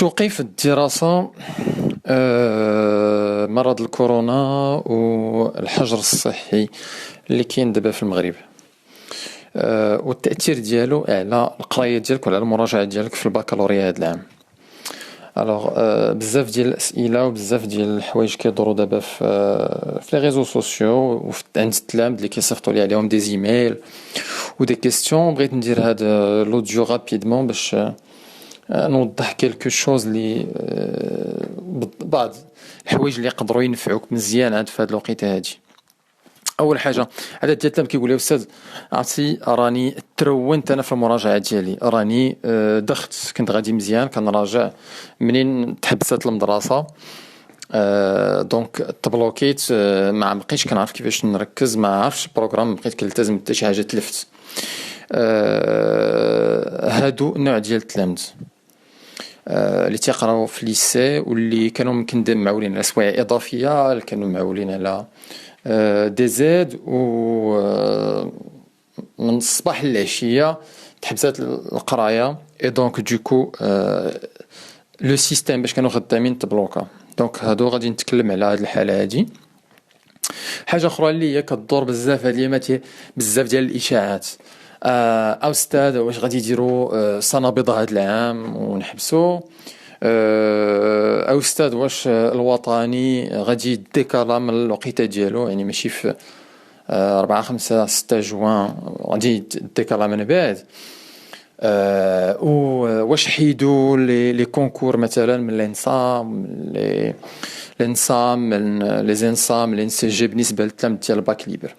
توقيف الدراسة، مرض الكورونا والحجر الصحي اللي كاين دابا في المغرب، والتأثير ديالو على القراية ديالك وعلى المراجعة ديالك في البكالوريا هاد العام. الوغ بزاف ديال الأسئلة وبزاف ديال الحوايج كيدورو دابا في لي ريزو سوسيو عند التلامذ اللي كيصيفطوا لي عليهم دي زيميل ودي كيستيون. بغيت ندير هاد لوديو رابيدمون باش نوضح كيلكو شوز اللي بعض الحوايج اللي يقدروا ينفعوك مزيان عاد في هاد الوقيته هادي. اول حاجه عدد ديال التلامذ كيقول لي استاذ عرفتي راني ترونت انا في المراجعه ديالي، راني دخت كنت غادي مزيان كنراجع منين تحبست المدرسه، دونك تبلوكيت، ما بقيتش كنعرف كيفاش نركز، ما عرفتش البروغرام، ما بقيت كنلتزم حتى شي حاجه تلفت. هادو النوع ديال التلامذ اللي تيقراو في ليسي واللي كانوا يمكن معولين على سوايع اضافيه، اللي كانوا معولين على دي زيد، و من الصباح للعشيه تحبسات القرايه، اي دونك دوكو لو سيستيم باش كانوا خدامين تبلوكا. دونك هادو غادي نتكلم على هاد الحاله هادي. حاجه اخرى اللي هي كدور بزاف هاد الايامات هي بزاف ديال الاشاعات. او استاذ واش غادي يديروا سنه بيضاء هاد العام ونحبسوا، او استاذ واش الوطني غادي يديكالا من الوقيته ديالو، يعني ماشي في 4 5 6 جوان، غادي يديكالا من بعد. واش حيدوا لي كونكور مثلا من الانصام من لي زنصام لي سي جي بالنسبه للتلامذ ديال الباك ليبر.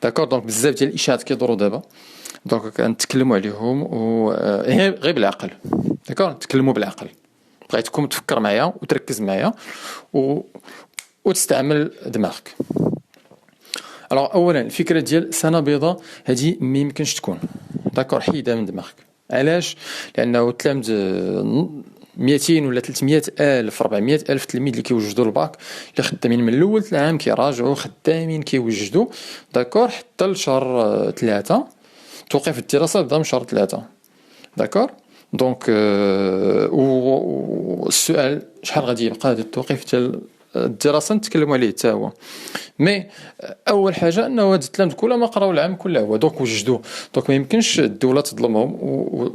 داكور، دونك بزاف ديال الاشاعات كيدوروا دابا، دونك كنتكلموا عليهم غير بالعقل. داكور، نتكلموا بالعقل، بغيتكم تفكر معايا وتركز معايا وتستعمل دماغك. الوغ اولا الفكره ديال سنه بيضاء هذه ما يمكنش تكون. داكور، حيدها من دماغك. علاش؟ لانه التلامذ 200 ولا 300 الف 400 الف تلميذ اللي كيوجدوا الباك اللي خدامين من الاول العام كيراجعوا خدامين كيوجدوا. داكور، حتى لشهر 3 توقف الدراسه بدا من شهر 3. داكور، دونك والسؤال شحال غادي يبقى هذا التوقيف ديال الدراسه نتكلموا عليه حتى هو. مي اول حاجه انه هاد التلامذ كلهم ما قراو العام كله هو، دونك وجدوا، دونك ما يمكنش الدوله تظلمهم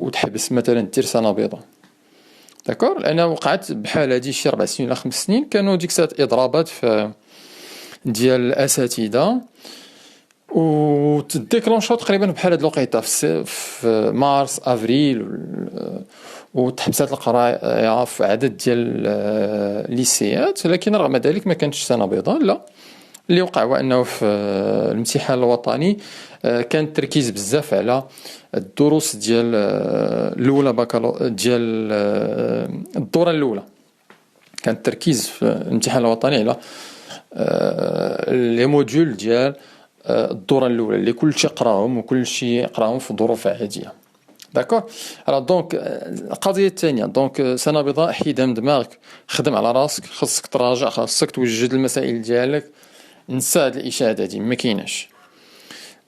وتحبس مثلا دير سنه بيضاء. داكور، لان وقعت بحال هادي شي 4 سنين ولا 5 سنين كانوا ديك الساعات اضرابات في ديال الاساتذه وتديكلونشاو تقريبا بحال هاد الوقيته في مارس افريل، وتحبسات القرايه في عدد ديال الليسيات. لكن رغم ذلك ما كانتش سنه بيضاء، لا. اللي وقع هو انه في الامتحان الوطني كان التركيز بزاف على الدروس ديال الاولى ديال الدوره الاولى. كان التركيز في الامتحان الوطني على لي موديول ديال الدوره الاولى اللي كلشي قراهم وكلشي قراهم في ظروف عاديه. داكور، دونك القضيه الثانيه، دونك سنه بيضاء حيدها من دماغك، خدم على راسك، خاصك تراجع، خاصك توجد المسائل ديالك، نسى هاد الاشاعات هادي ما كايناش.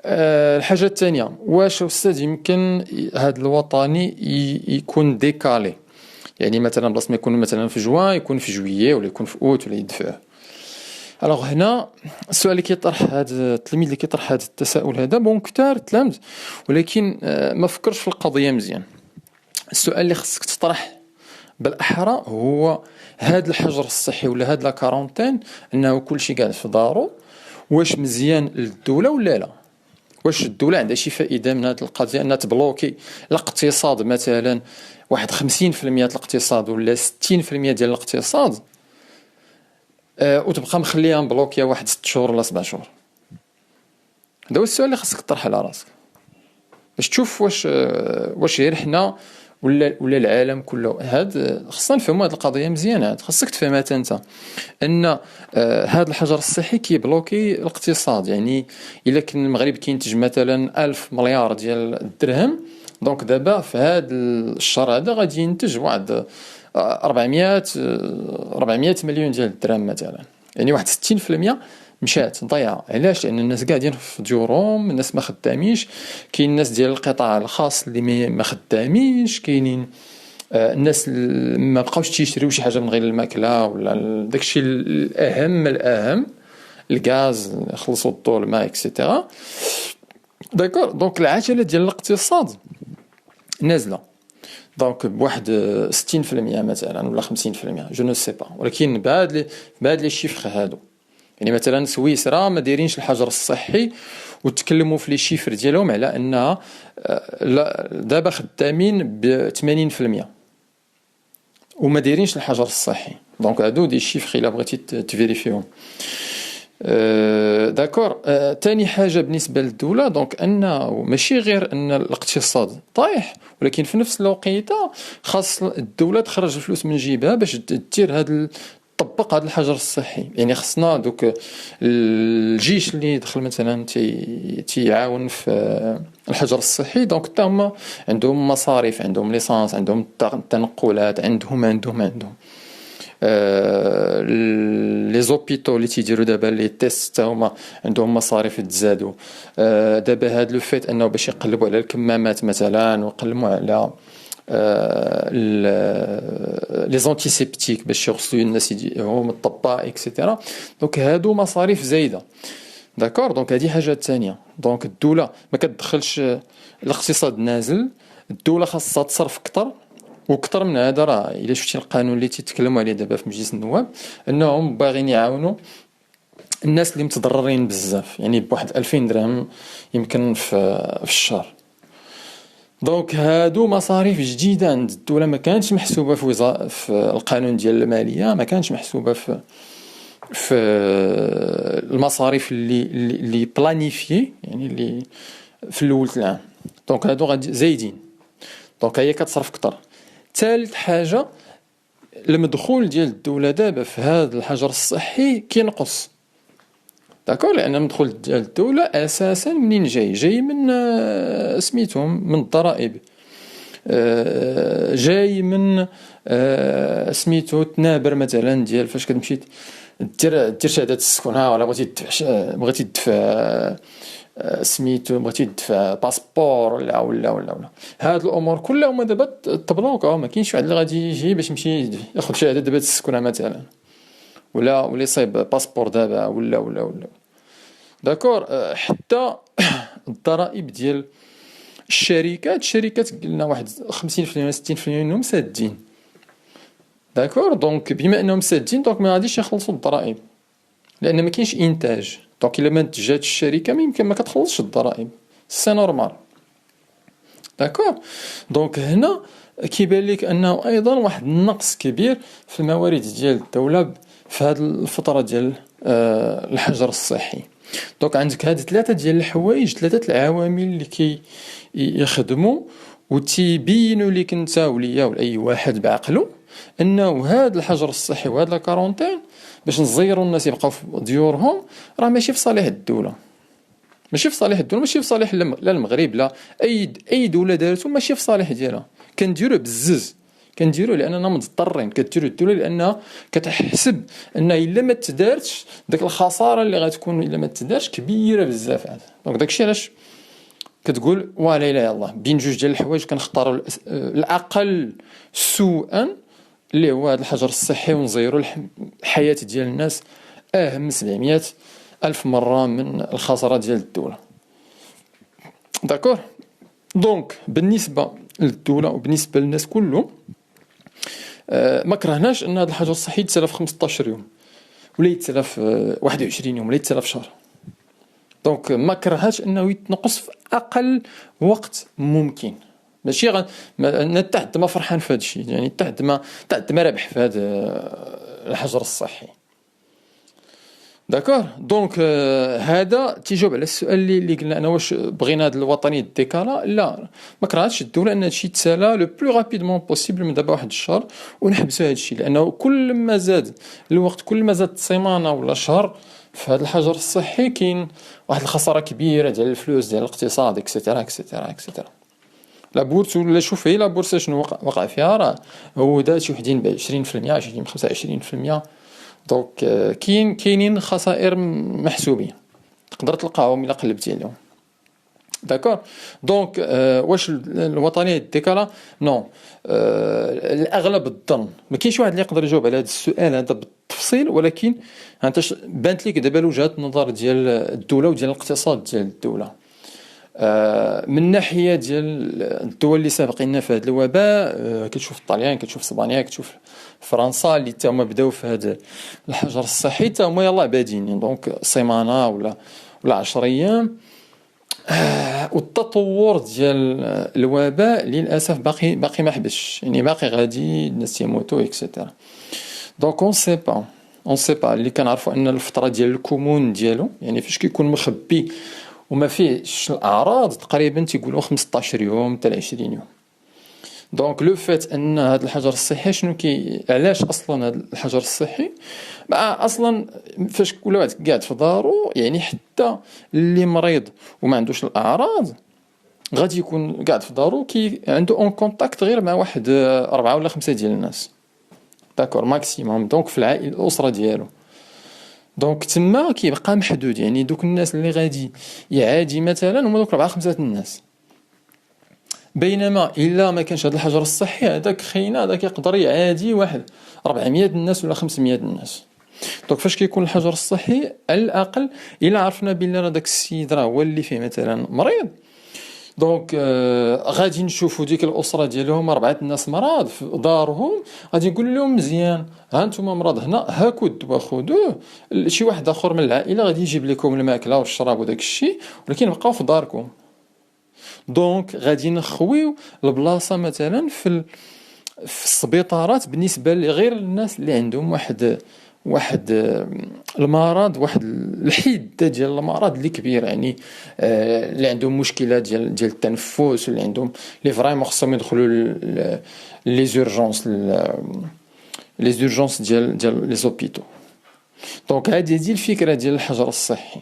الحاجه الثانيه، واش استاذ يمكن هاد الوطني يكون ديكالي، يعني مثلا بلاص ما يكون مثلا في جوان يكون في جويي ولا يكون في اوت ولا يدفعه. الوغ هنا السؤال اللي كيطرح هذا التلميذ اللي كيطرح هذا التساؤل هذا بون كثار التلامذ، ولكن ما فكرش في القضيه مزيان. السؤال اللي خصك تطرح بالاحرى هو هذا الحجر الصحي ولا هذا لا كارونتين، انه كلشي قاعد في دارو، واش مزيان للدوله ولا لا؟ واش الدوله عندها شي فائده من هذه القضيه انها تبلوكي الاقتصاد مثلا واحد 50% ديال الاقتصاد ولا 60% ديال الاقتصاد، وتبقى مخليها مبلوكيه واحد 6 شهور ولا 7 شهور؟ هذا هو السؤال اللي خصك تطرح على راسك باش تشوف واش غير حنا ولا العالم كله. هاد خصنا نفهموا هاد القضيه مزيان، هاد خصك تفهمها انت، ان هاد الحجر الصحي كيبلوكي الاقتصاد. يعني الا كان المغرب كينتج مثلا 1000 مليار ديال الدرهم، دونك دابا في هاد الشهر هذا غادي ينتج واحد 400 مليون ديال الدرهم مثلا، يعني واحد 60% مشات ضيعه. علاش؟ لان الناس قاعدين في ديورهم، الناس ما خدامينش، كاين الناس ديال القطاع الخاص اللي ما خدامينش، كاينين الناس ما بقاوش تيشريو شي حاجه من غير الماكله ولا داكشي الاهم الغاز خلصوا الضوء الماء اكسيتيرا. داكور دونك العجله ديال الاقتصاد نازله دونك بواحد 60% مثلا ولا 50% جو نو سي با، ولكن بهاد لي شيفر هادو يعني مثلا سويسرا ما دايرينش الحجر الصحي وتكلموا في لي شيفر ديالهم على انها دابا خدامين ب 80% وما دايرينش الحجر الصحي. دونك هادو دي شيفر الا بغيتي تفيريفيهم. داكور. تاني حاجه بالنسبه للدوله دونك انه ماشي غير ان الاقتصاد طايح، ولكن في نفس الوقيته خاص الدوله تخرج الفلوس من جيبها باش دير طبق هذا الحجر الصحي. يعني خصنا دوك الجيش اللي دخل مثلا تيعاون في الحجر الصحي دونك حتى هما عندهم مصاريف، عندهم ليسانس، عندهم التنقلات، عندهم لي زوبيتو اللي تيديروا دابا لي تيست هما عندهم مصاريف تزادوا. دابا هاد لو فيت انه باش يقلبوا على الكمامات مثلا ويقلبوا على لي زونتيسيبتيك باش يغسلوا الناس يديهم الطباء اكسيتيرا. دونك هادو مصاريف زايده. داكور دونك هذه حاجه ثانيه. دونك الدوله ما كتدخلش، الاقتصاد نازل، الدوله خاصها تصرف اكثر وكثر من هذا. راه الا شفتي القانون اللي تيتكلموا عليه دابا في مجلس النواب انهم باغيين يعاونوا الناس اللي متضررين بزاف، يعني بواحد 2000 درهم يمكن في الشهر. دونك هادو مصاريف جديده عند الدوله ما كانتش محسوبه في القانون ديال الماليه، ما كانتش محسوبه في المصاريف اللي بلانيفيي يعني اللي في الاول العام. دونك هادو غادي زايدين، دونك هي كتصرف اكثر. ثالث حاجه المدخول ديال الدوله دابا في هذا الحجر الصحي كينقص. داكور لان المدخول ديال الدوله اساسا منين جاي من سميتهم من الضرائب، جاي من سميتو تنابر مثلا ديال فاش كتمشي دير شهاده السكن ولا بغيتي تدفع سميتو بغيتي تدفع باسبور ولا هاد الامور كلها هما دابا تبلوكا. ما كاينش واحد اللي غادي يجي باش يمشي ياخذ شهاده دابا السكن مثلا ولا يصيب باسبور دابا ولا داكور. حتى الضرائب ديال الشركات قلنا واحد 50% 60% منهم سادين. داكور دونك بما انهم سادين دونك ما غاديش يخلصوا الضرائب لان ما كاينش انتاج. دونك الا ما انتجاتش الشركه ما يمكن ما كتخلصش الضرائب، سي نورمال. داكور دونك هنا كيبان لك انه ايضا واحد النقص كبير في الموارد ديال الدوله في هذه الفتره ديال الحجر الصحي. دونك عندك هاد ثلاثه ديال الحوايج، ثلاثه العوامل اللي يخدموا وتيبينوا لك انت وليا ولا اي واحد بعقله انه هذا الحجر الصحي وهذا الكارونتين باش نزيروا الناس يبقاو في ديورهم راه ماشي في صالح الدوله، ماشي في صالح الدوله، ماشي في صالح لا المغرب لا اي دوله دارته، ماشي في صالح ديالها. كنديروه بزز، كنديروه لاننا مضطرين، كديروا الدوله لانها كتحسب ان الا ما تدارتش داك الخساره اللي غتكون الا ما تدارش كبيره بزاف. دونك داكشي علاش كتقول لا اله الا الله بين جوج ديال الحوايج كنختاروا الاقل سوءا اللي هو هذا الحجر الصحي ونزيروا الحياه ديال الناس اهم 700 ألف مرة من الخسارة ديال الدولة. داكور دونك بالنسبة للدولة وبالنسبة للناس كلهم ما كرهناش ان هذا الحجر الصحي يتسالى في 15 يوم ولا يتسالى في 21 يوم ولا يتسالى في شهر. دونك ما كرهاش انه يتنقص في اقل وقت ممكن. ماشي تحت ما فرحان في هذا الشيء، يعني تحت ما رابح في هذا الحجر الصحي. داكور دونك هذا تيجاوب على السؤال اللي قلنا انا واش بغينا هذا الوطنيه الديكالا. لا ما كرهتش الدوله ان هادشي يتسالى لو بلو رابيدمون بوسيبل من دابا واحد الشهر ونحبسوا هادشي، لانه كل ما زاد الوقت كل ما زاد سيمانه ولا شهر في هذا الحجر الصحي كاين واحد الخساره كبيره ديال الفلوس ديال الاقتصاد اكسيتيرا اكسيتيرا اكسيتيرا. لا بورس ولا شوف هي لا بورس شنو وقع فيها، راه هو دات شي وحدين ب 20% 20 25%. دونك كاينين خسائر محسوبين تقدر تلقاهم الا قلبتي عليهم. داكور. دونك واش الوطنيه ديكالا؟ نو. الاغلب الظن ما كاينش واحد اللي يقدر يجاوب على هذا السؤال هذا بالتفصيل، ولكن انت بانت لك دابا وجهه النظر ديال الدوله وديال الاقتصاد ديال الدوله. من ناحيه ديال الدول اللي سابقين في هذا الوباء، كتشوف الطليان، كتشوف اسبانيا، كتشوف فرنسا اللي تا هما بداو في هذا الحجر الصحي، تا هما يلاه بادين دونك سيمانه ولا 10 ايام. والتطور ديال الوباء للاسف باقي ما حبش، يعني باقي غادي الناس يموتوا اكسيتيرا. دونك اون سي با اللي كنعرفوا ان الفتره ديال الكمون ديالو، يعني فاش كيكون مخبي وما فيهش الاعراض، تقريبا تيقولوا 15 يوم حتى 20 يوم. دونك لو فات ان هذا الحجر الصحي شنو علاش اصلا هذا الحجر الصحي بقى اصلا فاش كل واحد قاعد في دارو، يعني حتى اللي مريض وما عندوش الاعراض غادي يكون قاعد في دارو كي عنده اون كونتاكت غير مع واحد 4 ولا 5 ديال الناس، داكور ماكسيموم، دونك في العائله الاسره ديالو. دونك تما كيبقى محدود، يعني دوك الناس اللي غادي يعادي مثلا هما دوك 4 5 الناس. بينما الا ما كانش هذا الحجر الصحي، هذاك خينا هذاك يقدر يعادي واحد 400 الناس ولا 500 الناس. دونك فاش كيكون الحجر الصحي على الاقل الا عرفنا بلي داك السيد راه هو اللي فيه مثلا مريض، دونك غادي نشوفوا ديك الاسره ديالهم 4 الناس مرض في دارهم، غادي نقول لهم مزيان ها انتم مرض هنا، هاكو الدواء خذوه، شي واحد اخر من العائله غادي يجيب لكم الماكله والشراب وداك الشيء، ولكن بقاو في داركم. دونك غادي نخويو البلاصه مثلا في السبيطارات بالنسبه لغير الناس اللي عندهم واحد المرض، واحد الحده ديال المرض اللي كبيره، يعني اللي عندهم مشكله ديال التنفس، اللي عندهم لي فريمون خصهم يدخلوا لي زورجونس ديال لي زوبيتو. دونك هذه الفكره ديال الحجر الصحي،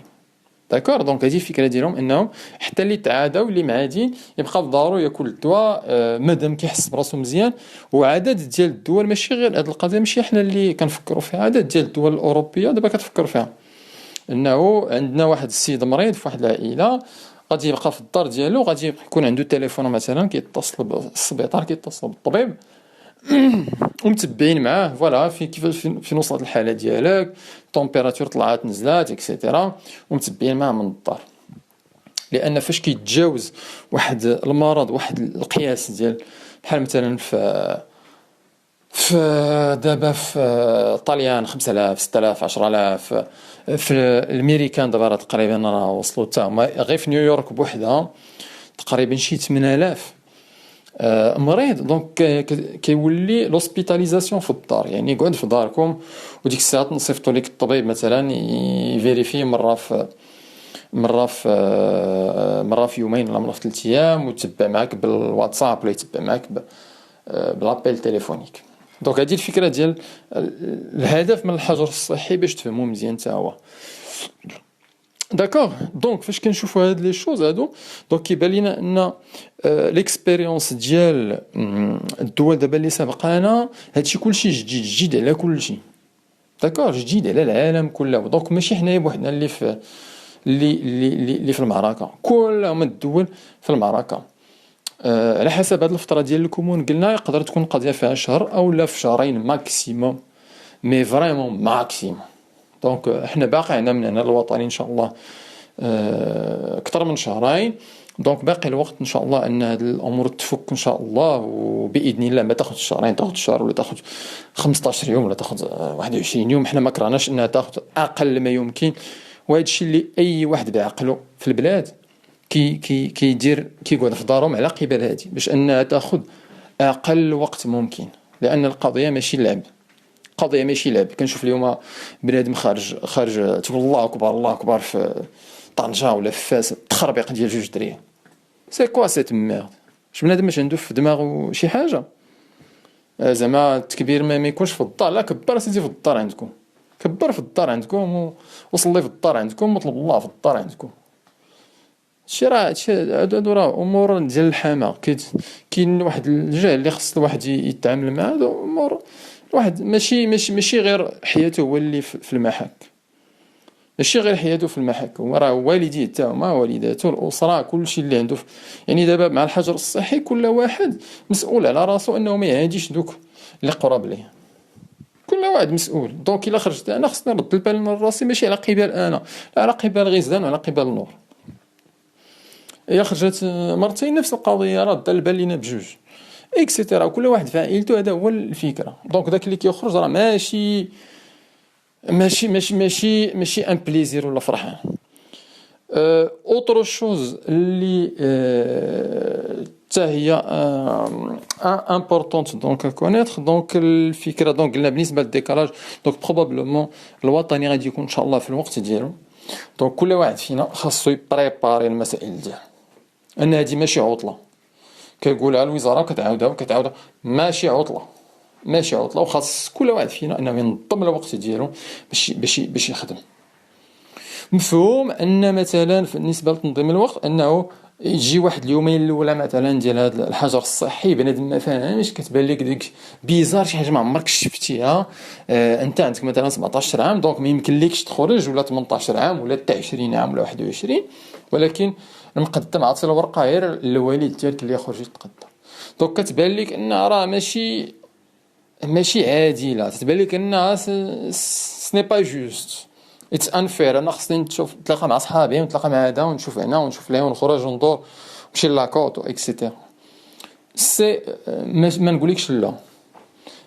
داكور. دونك هذه الفكره ديالهم انهم حتى اللي تعادوا اللي معادين يبقى في دارو ياكل الدواء مادام كيحس براسو مزيان. وعدد ديال الدول ماشي غير هذه القضيه، ماشي حنا اللي كنفكروا فيها، عدد ديال الدول الاوروبيه دابا كتفكر فيها، انه عندنا واحد السيد مريض في واحد العائله غادي يبقى في الدار ديالو، غادي يكون عنده تليفون مثلا كيتصل بالسبيطار، كيتصل بالطبيب ومتبعين معاه فوالا في كيفاش فين وصلت الحاله ديالك، التمبيراتور طلعت نزلات اكسيتيرا، ومتبعين معاه من الدار. لان فاش كيتجاوز واحد المرض واحد القياس ديال بحال مثلا في دابا في طاليان 5000 6000 10000، في الامريكان دابا راه تقريبا راه وصلوا حتى هما غير في نيويورك بوحدها تقريبا شي 8000 مريض. دونك كيولي لوسبيتاليزاسيون في الدار، يعني قعد في داركم وديك الساعات نصيفطوا لك الطبيب مثلا يفيريفي مره في يومين ولا مره في 3 ايام، ويتبع معك بالواتساب ولا يتبع معك بلابيل تليفونيك. دونك هذه الفكره ديال الهدف من الحجر الصحي باش تفهموا مزيان حتى هو، داكوغ. دونك فاش كنشوفوا هاد لي شوز هادو، دونك كيبان لينا ان ليكسبيريونس ديال الدول دابا اللي سابقانا هادشي كلشي جديد على كلشي، داكوغ، جديد على العالم كله. دونك ماشي حنايا بوحدنا اللي في المعركه، كلهم الدول في المعركه. على حسب هاد الفتره ديال الكمون قلنا يقدر تكون قضيه فيها شهر او لا في شهرين ماكسيموم، مي فريمون ماكسيموم. دونك احنا باقي عندنا من هنا الوطني ان شاء الله اكثر من شهرين، دونك باقي الوقت ان شاء الله ان هذه الامور تفك ان شاء الله، وباذن الله ما تاخذ شهرين، تاخذ شهر ولا تاخذ 15 يوم ولا تاخذ 21 يوم، احنا ما كرهناش انها تاخذ اقل ما يمكن. وهذا الشيء اللي اي واحد بعقله في البلاد كيدير كيقعد في دارهم على قبال هذه باش انها تاخذ اقل وقت ممكن، لان القضيه ماشي لعب، قضيه ماشي لعب. كنشوف اليوم بنادم خارج تقول الله اكبر الله اكبر في طنجة ولا في فاس، تخربيق ديال 2 دريه، سي كوا سيت ميرد؟ واش بنادم ماش عنده في دماغه شي حاجه؟ زعما التكبير ما يكونش في الدار، لا كبر سيدي في الدار عندكم، كبر في الدار عندكم وصلي في الدار عندكم وطلب الله في الدار عندكم. هادو راه امور ديال الحمى. كاين واحد الجهل اللي خص الواحد يتعامل مع هادو امور، الواحد ماشي غير حياته هو اللي في المحك. ماشي غير حياته في المحك، هو راه والديه حتى هما، والداته، الاسره، كل شيء اللي عنده يعني دابا مع الحجر الصحي كل واحد مسؤول على راسو انه ما يعاديش دوك اللي قراب ليه. كل واحد مسؤول. دونك الا خرجت انا خصني نرد البال من راسي، ماشي على قبال انا، لا على قبال غيزدان وعلى قبال النور. الا خرجت مرتين نفس القضيه، رد البال لينا بجوج اكسيتيرا، وكل واحد في عائلته. هذا هو الفكره. دونك داك اللي كيخرج راه ماشي ان بليزير ولا فرحان. اوتر شوز اللي حتى هي امبورطونت دونك كونيتر. دونك الفكره دونك قلنا بالنسبه للديكالاج، دونك بروبابلومون الوطني غادي يكون ان شاء الله في الوقت ديالو. دونك كل واحد فينا خاصو يبريباري المسائل ديالو، ان هذه ماشي عطله كيقولها الوزاره وكتعاودها ماشي عطله، ماشي عطله. وخاص كل واحد فينا انه ينظم الوقت ديالو باش يخدم. مفهوم ان مثلا بالنسبه لتنظيم الوقت انه يجي واحد اليومين الاولى مثلا ديال هذا الحجر الصحي بنادم ما فاهمش، كتبان لك ديك بيزار، شي حاجه ما عمرك شفتيها. انت عندك مثلا 17 عام دونك ما يمكنلكش تخرج، ولا 18 عام ولا حتى 20 عام ولا 21، ولكن المقدم عطي الورقه غير الوالد ديالك اللي يخرج يتقدم. دونك كتبان لك ان راه ماشي عادله، تتبان لك انها سني با جوست، اتس انفير. انا خصني نتلاقى مع صحابي ونتلاقى مع هذا ونشوف هنا ونشوف لهنا ونخرج وندور نمشي لاكوط اكسيتيرا. سي ما نقولكش لا،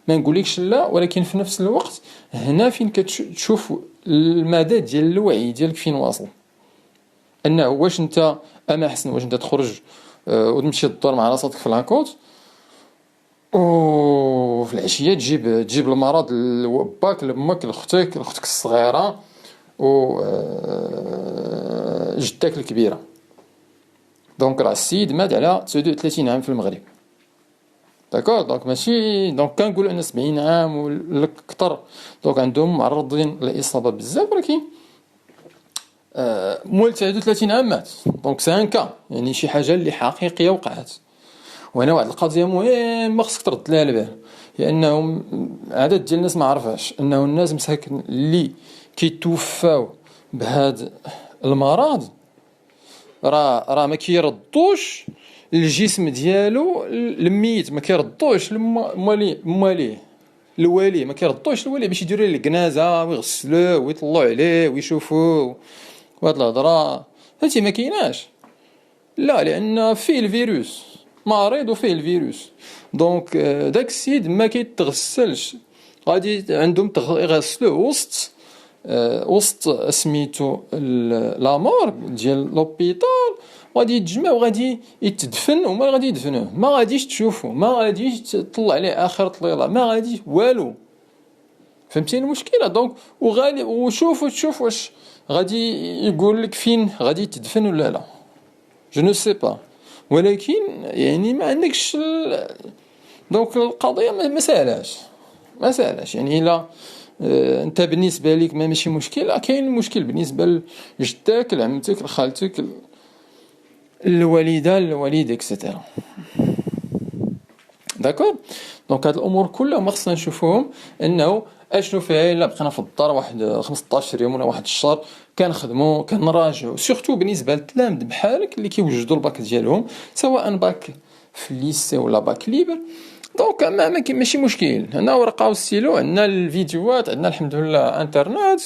ما نقولكش لا، ولكن في نفس الوقت هنا فين كتشوف المدى ديال الوعي ديالك فين واصل. انه واش انت اما حسن واش انت تخرج وتمشي تدور مع راسك في لاكوط، وفي العشيه تجيب المرض لباك لامك لاختك الصغيره و جدك الكبيره. دونك راه السيد مات على 39 عام في المغرب. داكور. دونك ماشي دونك كنقولوا ان 70 عام ولا اكثر دونك عندهم معرضين للاصابه بزاف، ولكن مول 39 عام مات. دونك سي ان كا، يعني شي حاجه اللي حقيقيه وقعت. وهنا واحد القضيه مهمه خصك ترد لها البال، لانهم عدد ديال الناس ما عرفاش انه الناس مساكن اللي كيتوفاو بهذا المرض راه ما كيردوش الجسم ديالو الميت، ما كيردوش مواليه الوالي، ما كيردوش الوالي باش يديروا ليه الجنازه ويغسلوه ويطلعوا عليه ويشوفوه. وهاد الهضره هادشي ما كايناش، لا، لان فيه الفيروس مريض وفيه الفيروس. دونك داك السيد ما كيتغسلش، غادي عندهم يغسلوه وسط سميتو لامور ديال لوبيتال، غادي يتجمع وغادي يتدفن، وما غادي يدفنوه ما غاديش تشوفو، ما غاديش تطلع عليه اخر طليله، ما غاديش والو. فهمتيني المشكله؟ دونك وغادي وشوفوا تشوف واش غادي يقول لك فين غادي تدفن ولا لا، جو نو سي با. ولكن يعني ما عندكش دونك القضيه ما سالاش يعني الا انت بالنسبه ليك ما ماشي مشكل، كاين مشكل بالنسبه لجدك لعمتك لخالتك الوالده الوالد اكسيتيرا. داكور. دونك هاد الامور كلها ما خصنا نشوفوهم انه اشنو فيها الا بقينا في الدار واحد 15 يوم ولا واحد الشهر كنخدموا كنراجعوا، سورتو بالنسبه للتلامذ بحالك اللي كيوجدوا الباك ديالهم سواء باك في الليسي ولا باك ليبر. دونك ما ماشي مشكل، هنا ورقه وستيلو، عندنا الفيديوهات، عندنا الحمد لله انترنت،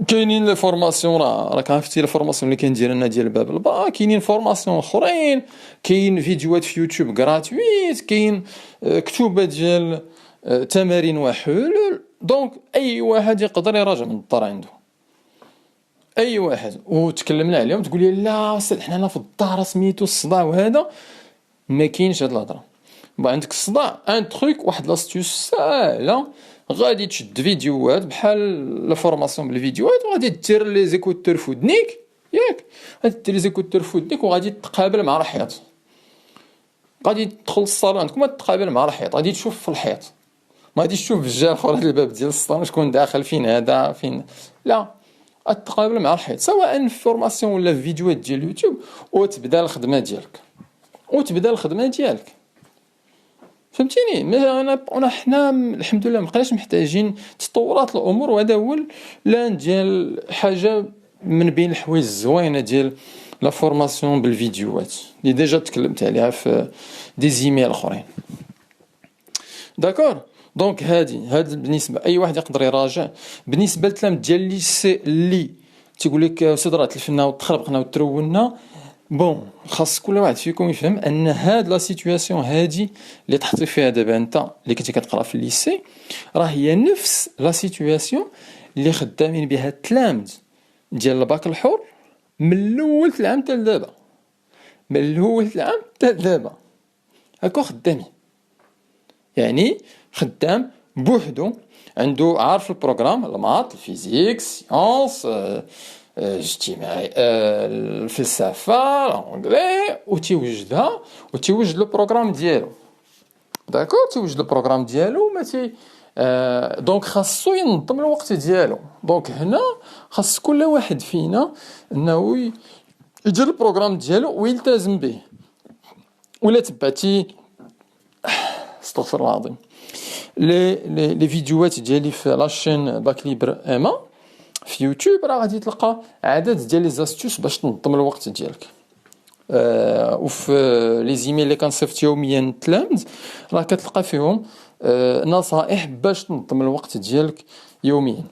كاينين لي فورماسيون. راك عرفتي لي فورماسيون اللي كندير انا ديال باب البا، كاينين فورماسيون اخرين، كاين فيديوهات في يوتيوب غراتويت، كاين كتوبه ديال تمارين وحلول. دونك اي واحد يقدر يراجع من الدار عنده، اي واحد. وتكلمنا عليهم تقول لي لا استاذ حنا في الدار سميتو الصداع وهذا، ما كاينش هاد الهضره. عندك الصداع ان تروك واحد لاستيوس ساهله، غادي تشد فيديوهات بحال لا فورماسيون بالفيديوهات، وغادي دير لي زيكوتور في ودنيك، ياك غادي دير لي زيكوتور في ودنيك وغادي تقابل مع الحيط. غادي تدخل للصالون عندكم تقابل مع الحيط، غادي تشوف في الحيط، ما غاديش تشوف في الجهه الاخرى ديال الباب ديال الصالون شكون داخل فين هذا فين، لا، تقابل مع الحيط سواء في فورماسيون ولا في فيديوهات ديال اليوتيوب، وتبدا الخدمه ديالك. فهمتيني؟ ما انا حنا الحمد لله مابقيناش محتاجين تطورات الامور، وهذا هو لان ديال حاجه من بين الحوايج الزوينه ديال لا فورماسيون بالفيديوهات اللي ديجا تكلمت عليها في دي زيميل اخرين. داكور. دونك هادي بالنسبه اي واحد يقدر يراجع. بالنسبه للتلاميذ ديال الليسي اللي تيقول لك استاذ راه تلفنا وتخربقنا وترولنا، بون خاص كل واحد فيكم يفهم ان هاد لا سيتوياسيون هادي اللي تحطي فيها دابا انت اللي كنتي كتقرا في الليسي، راه هي نفس لا سيتوياسيون اللي خدامين بها التلاميذ ديال الباك الحر من الاول العام حتى لدابا، من الاول العام حتى لدابا هاكا خدامين. يعني خدام بوحدو، عنده عارف البروغرام، المات، الفيزيك، سيونس، اجتماعي، الفلسفه، الانجلي، وتيوجد لو بروغرام ديالو. داكور. تيوجد البروغرام ديالو ما تي دونك خاصو ينظم الوقت ديالو. دونك هنا خاص كل واحد فينا انه يدير البروغرام ديالو ويلتزم به. ولا تبعتي استغفر الله العظيم لي فيديوهات ديالي في لاشين باك ليبر اما في يوتيوب، راه غادي تلقى عدد ديال لي زاستوس باش تنظم الوقت ديالك. وفي لي زيميل اللي كنصيفط يوميا التلاميذ راه كتلقى فيهم نصائح باش تنظم الوقت ديالك يوميا.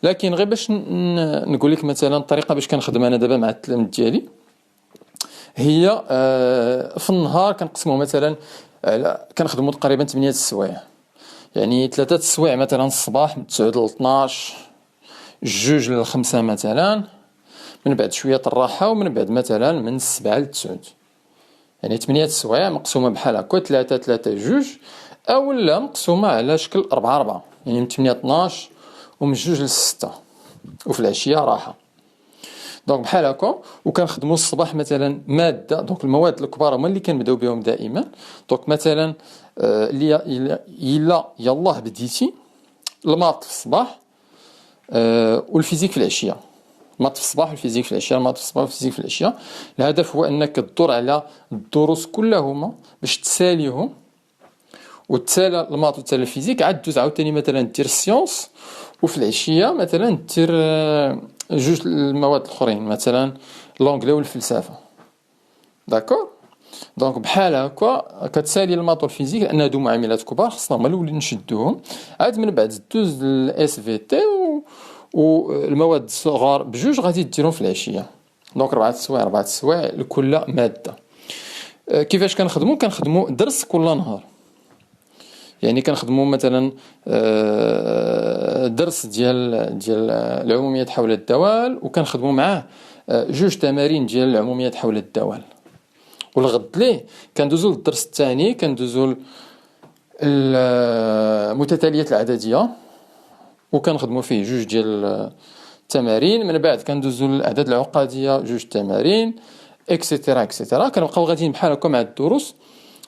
لكن غير باش نقول لك مثلا الطريقه باش كنخدم انا دابا مع التلاميذ ديالي، هي في النهار كنقسموه مثلا كنخدموا تقريبا 8 السوايع، يعني 3 السوايع مثلا الصباح من 9 ل 12، 2 ل 5 مثلا، من بعد شويه الراحه، ومن بعد مثلا من 7 ل 9. يعني 8 السوايع مقسومه بحال هكا 3 3 2، او لا مقسومه على شكل 4 4، يعني من 8 12 ومن 2 ل 6، وفي العشيه راحه. دونك بحال هكا. وكنخدموا الصباح مثلا ماده، دونك المواد الكبار هما اللي كنبداو بهم دائما. دونك مثلا اللي يلاه بديتي الماط في الصباح والفيزيك في العشيه. الماط في الصباح والفيزيك في العشيه، الماط في الصباح والفيزيك في العشيه. الهدف هو انك تدور على الدروس كلهما باش تساليهم، وتسالى الماط وتسالى الفيزيك، عاد دوز عاوتاني مثلا دير السيونس، وفي العشيه مثلا دير 2 المواد الاخرين مثلا لونغلي والفلسفه. داكور. دونك بحال هكا كتسالي الماط والفيزيك لان هادو معاملات كبار خصنا هما الاولين نشدوهم، عاد من بعد دوز الاس في تي والمواد الصغار بجوج غادي ديرهم في العشيه. دونك 4 السوايع لكل ماده. كيفاش كنخدموا درس كل نهار. يعني كنخدموا مثلا درس ديال العموميات حول الدوال، وكنخدموا معاه 2 تمارين ديال العموميات حول الدوال. والغد ليه كندوزو للدرس الثاني، كندوزو المتتاليات العدديه، وكنخدموا فيه 2 ديال التمارين. من بعد كندوزو للاعداد العقديه 2 تمارين اكسيتيرا اكسيتيرا. كنبقاو غاديين بحال هكا مع الدروس.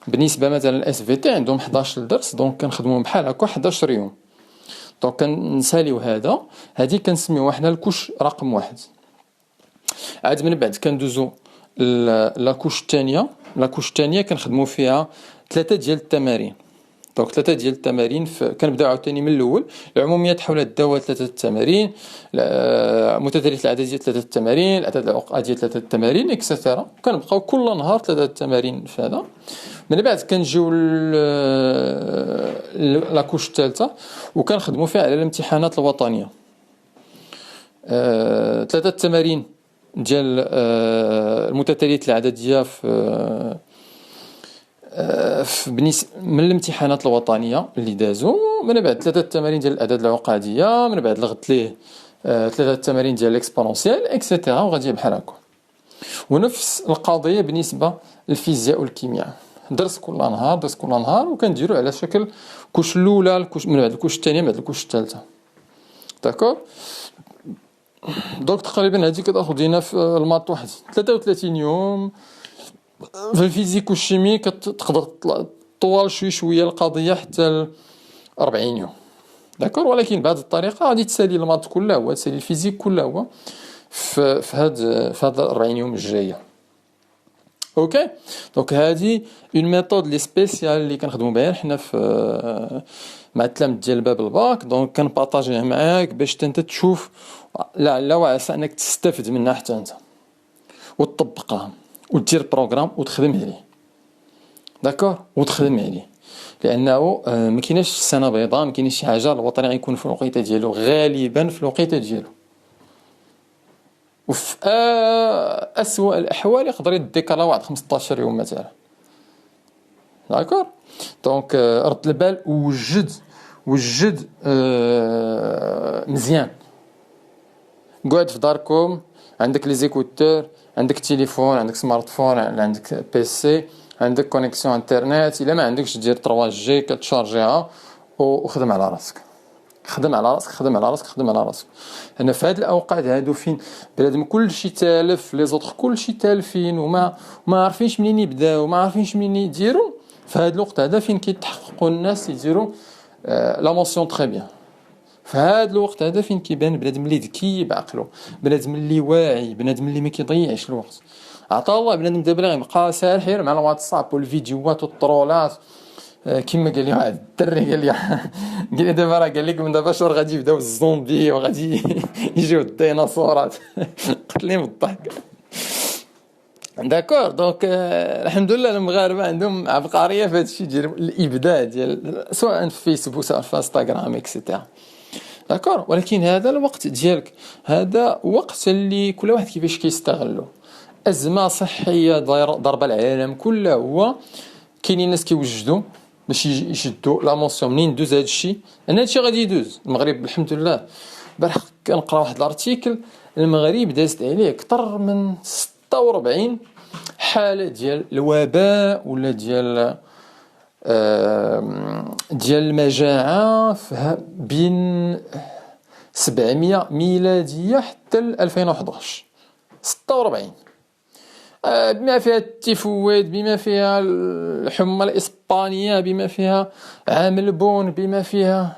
بالنسبه مثلا الاس في تي عندهم 11 درس، دونك كنخدموا بحال هكا 11 يوم. دونك كنساليو هذه كنسميوها حنا الكوش رقم 1. عاد من بعد كندوزو لاكوش الثانيه كنخدموا فيها 3 ديال التمارين. دونك 3 ديال التمارين كنبداو عاوتاني من الاول. العموميات حول الدواء 3 التمارين، متتاليات العدديه 3 التمارين، الاعداد العقديه 3 التمارين اكسيتيرا. كنبقاو كل نهار 3 التمارين في هذا. من بعد كنجيو لاكوش الثالثه وكنخدموا فيها على الامتحانات الوطنيه. 3 التمارين ديال المتتاليات العدديه في من الامتحانات الوطنيه اللي دازو. من بعد 3 التمارين ديال الاعداد العقديه، من بعد الغد ليه 3 التمارين ديال الاكسبونونسيال اكسيتيرا، وغادي بحال هكا. ونفس القضيه بالنسبه للفيزياء والكيمياء، درس كل نهار وكنديروا على شكل كوش الاولى، من بعد الكوش الثانيه، من بعد الكوش الثالثه. داكور. دونك تقريبا هذه كتاخذ لينا في الماط واحد 33 يوم. في الفيزيك والشيمي كتقدر طوال شويه القضيه حتى 40 يوم. داكور. ولكن بهذه الطريقه غادي تسالي الماط كله هو، تسالي الفيزيك كله هو في هاد 40 يوم الجايه. اوكي. دونك هذه اون ميثود لي سبيسيال اللي كنخدموا بها حنا في مع التلاميذ ديال باب الباك. دونك كنبارطاجيها معاك باش انت تشوف لعل وعسى انك تستفد منها حتى انت وتطبقها وتدير بروغرام وتخدم عليه. داكور، وتخدم عليه، لانه ما كايناش سنه بيضاء، ما كايناش شي حاجه الوطني غيكون في الوقيته ديالو، غالبا في الوقيته ديالو، وفي اسوأ الاحوال يقدر يديك على واحد 15 يوم مثلا. داكور. دونك رد البال وجد مزيان. قعد في داركم، عندك لي زيكوتور، عندك تليفون، عندك سمارت فون، عندك بيسي، عندك كونيكسيون انترنت، الا ما عندكش دير 3 جي كتشارجيها وخدم على راسك. خدم على راسك. انا في هاد الاوقات هادو فين بنادم كلشي تالف، لي زوطخ كلشي تالفين وما عارفينش منين يبداو، ما عارفينش منين يديروا. في هاد الوقت هذا فين كيتحققوا الناس يديروا لا مونسيون تري بيان. في هاد الوقت هذا فين كيبان بنادم اللي ذكي بعقله، بنادم اللي واعي، بنادم اللي ما كيضيعش الوقت. عطا الله بنادم دابا غيبقى ساحر مع الواتساب والفيديوهات والطرولات. كما قال لي واحد الدري، قال لي دابا راه قال لكم دابا شهور غادي يبداو الزومبي وغادي يجيو الديناصورات. قتلني بالضحك. داكور. دونك الحمد لله المغاربه عندهم عبقريه في هذا الشيء ديال الابداع ديال سواء في فيسبوك سواء في انستغرام اكسيتيرا. داكور. ولكن هذا الوقت ديالك، هذا وقت اللي كل واحد كيفاش كيستغلو. ازمه صحيه ضربه العالم كله، هو كاينين الناس كيوجدوا باش يشدوا لا مونسيون منين دوز هذا الشيء. انا هذا الشيء غادي يدوز المغرب الحمد لله. البارح كنقرا واحد الارتيكل، المغرب دازت عليه اكثر من 46 حاله ديال الوباء ولا ديال المجاعه بين 700 ميلاديه حتى 2011. 46 بما فيها التيفويد، بما فيها الحمى الإسبانية، بما فيها عام البون، بما فيها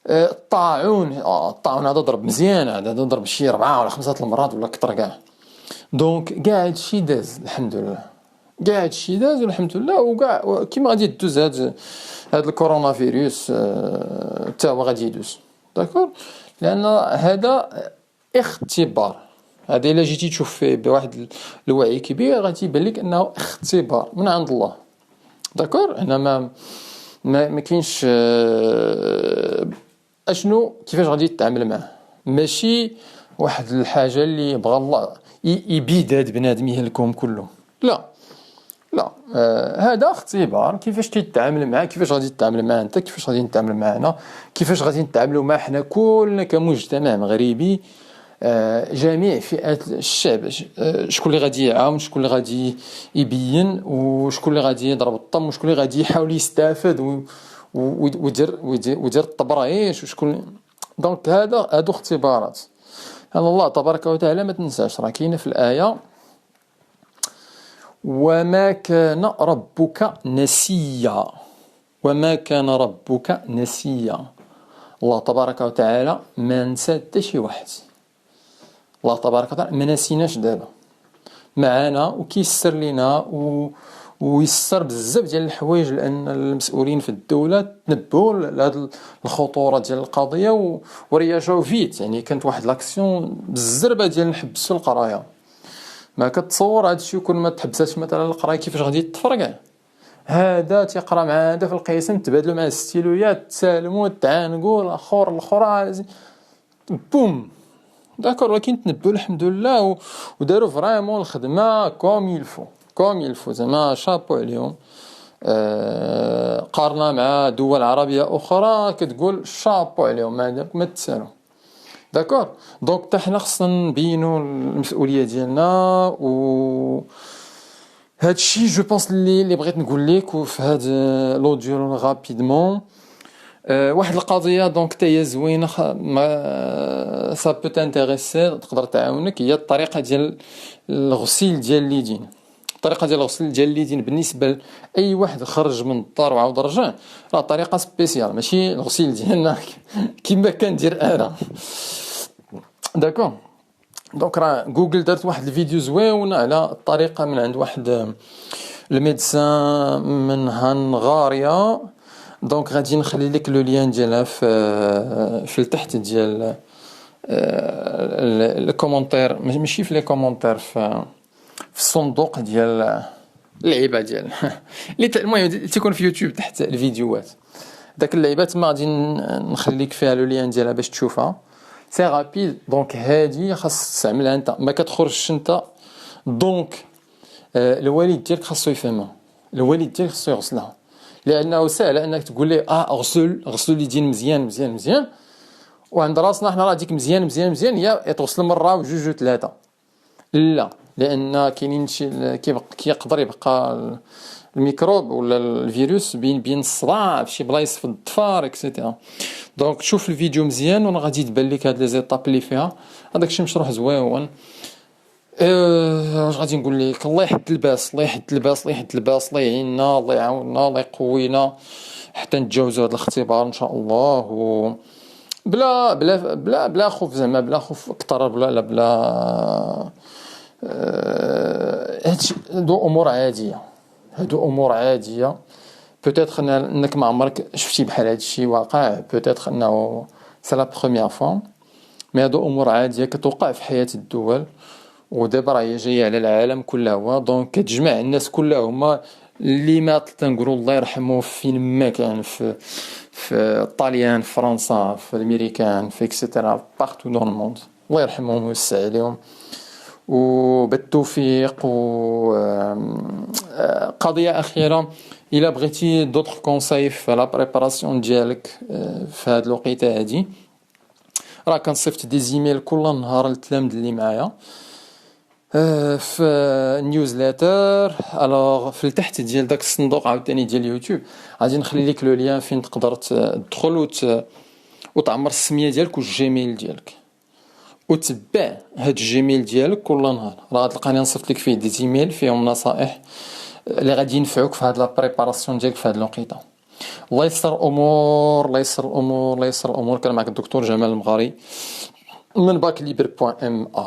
الطاعون. الطاعون هذا ضرب مزيان، هذا ضرب شي 4 ولا 5 المرات ولا كتر كاع. دونك كاع هادشي داز الحمد لله، كاع هادشي داز والحمد لله. وكاع كيما غادي يدوز هاد الكورونا فيروس حتى هو غادي يدوز. داكور. لأن هذا اختبار. هذا الا جيتي تشوف فيه بواحد الوعي كبير غادي يبان لك انه اختبار من عند الله. داكور. هنا ما كاينش اشنو كيفاش غادي تتعامل معه، ماشي واحد الحاجه اللي بغى الله يبيد هاد بنادم يهلكهم كلهم. لا هذا اختبار. كيفاش تتعامل معاه، كيفاش غادي تتعامل معاه انت، كيفاش غادي نتعامل معنا، كيفاش غادي نتعاملوا معاه حنا كلنا كمجتمع مغربي، جميع فئات الشعب. شكون اللي غادي يعاون، شكون اللي غادي يبين، وشكون اللي غادي يضرب الطم، وشكون اللي غادي يحاول يستافد ويدير الطبرايش، وشكون. دونك هادو اختبارات. الله تبارك وتعالى ما تنساش راه كاينه في الايه: وما كان ربك نسيا. وما كان ربك نسيا. الله تبارك وتعالى ما نسى حتى شي واحد. الله تبارك وتعالى ما نسيناش دابا معانا، وكيسر لنا ويسر بزاف ديال الحوايج، لان المسؤولين في الدوله تنبهوا لهاد الخطوره ديال القضيه ورياجعوا فيت. يعني كانت واحد لاكسيون بالزربه ديال نحبسوا القرايه. ما كتصور هادشي يكون ما تحبساتش مثلا القرايه كيفاش غادي تفرقع. هذا تيقرا مع هذا في القسم، تبادلوا مع الستيلويات، تسالموا، تعانقوا الاخر بوم. داكور. ولكن تنبهوا الحمد لله وداروا فريمون الخدمه كوم يلفو زعما شابو عليهم. قارنا مع دول عربيه اخرى كتقول شابو عليهم، ما تسالوا. داكور. دونك حتى حنا خصنا نبينوا المسؤوليه ديالنا. و هادشي جو بونس اللي بغيت نقول لك. وفي هاد لوديو غابيدمون واحد القضيه دونك حتى هي زوينه، سا بو تانتيريسي، تقدر تعاونك. هي الطريقه ديال الغسيل ديال اليدين. الطريقه ديال الغسيل ديال اليدين بالنسبه لاي واحد خرج من الدار وعاود رجع، راه طريقه سبيسيال، ماشي الغسيل ديالنا كيما كندير انا. داكور. دونك راه جوجل دارت واحد الفيديو زويون على الطريقه من عند واحد الميدسان من هنغاريا. دونك غادي نخلي لك لو لين ديالها في التحت ديال الكومونتير، ماشي في لي كومونتير، في الصندوق ديال اللعيبه ديال اللي المهم تيكون في يوتيوب تحت الفيديوهات. داك اللعيبات ما غادي نخليك فيها لو لين ديالها باش تشوفها، سي رابيد. دونك هادي خاص تستعملها انت، ما كتخرجش انت. دونك الوالد ديالك خاصو يفهمها، الوالد ديالك خاصو يغسلها، لانه سهل انك تقول ليه غسلوا لي دين مزيان مزيان مزيان، وعند راسنا حنا راه ديك مزيان مزيان مزيان هي يتغسل مره وجوج وثلاثه. لا، لان كاينين شي كيقدر يبقى الميكروب ولا الفيروس بين الصباع في شي بلايص في الظفار اكسيتيرا. دونك شوف الفيديو مزيان وانا غادي تبان لك هاد لي زيتاب اللي فيها. هذاك الشيء مشروح زويون. واش غادي نقول لك؟ الله يحد الباس، الله يحد الباس، الله يحد الباس، الله يعيننا، الله يعاوننا، الله يقوينا حتى نتجاوزوا هذا الاختبار ان شاء الله. و بلا خوف، زعما بلا خوف اكثر، بلا هادو امور عاديه، هادو امور عاديه. بوتيتر انك ما عمرك شفتي بحال هذا الشيء واقع، بوتيتر انه سي لا بروميير فوا، مي هادو امور عاديه كتوقع في حياه الدول، ودابا راهي جايه على العالم كله. دونك كتجمع الناس كلهم اللي مات تنقولوا الله يرحمه فين ما كان، في الطاليان، في فرنسا، في الامريكان، في اكسيتيرا بارتو دون الموند، الله يرحمهم ويوسع عليهم وبالتوفيق. و قضيه اخيره، الا بغيتي دوطخ كونساي في لا بريباراسيون ديالك في هاد الوقيته هادي، راه كنصيفط دي زيميل كل نهار للتلامذ اللي معايا في نيوزليتر. الوغ في التحت ديال داك الصندوق عاوتاني ديال اليوتيوب غادي نخلي لك لو لين فين تقدر تدخل وتعمر السميه ديالك والجيميل ديالك، وتبع هاد الجيميل ديالك كل نهار. راه غتلقاني نصيفط لك فيه دي زيميل فيهم نصائح اللي غادي ينفعوك في هاد لا بريباراسيون ديالك في هاد الوقيته. الله يسر الامور، الله يسر الامور، الله يسر الامور. كان معك الدكتور جمال المغاري من باك ليبر.ma.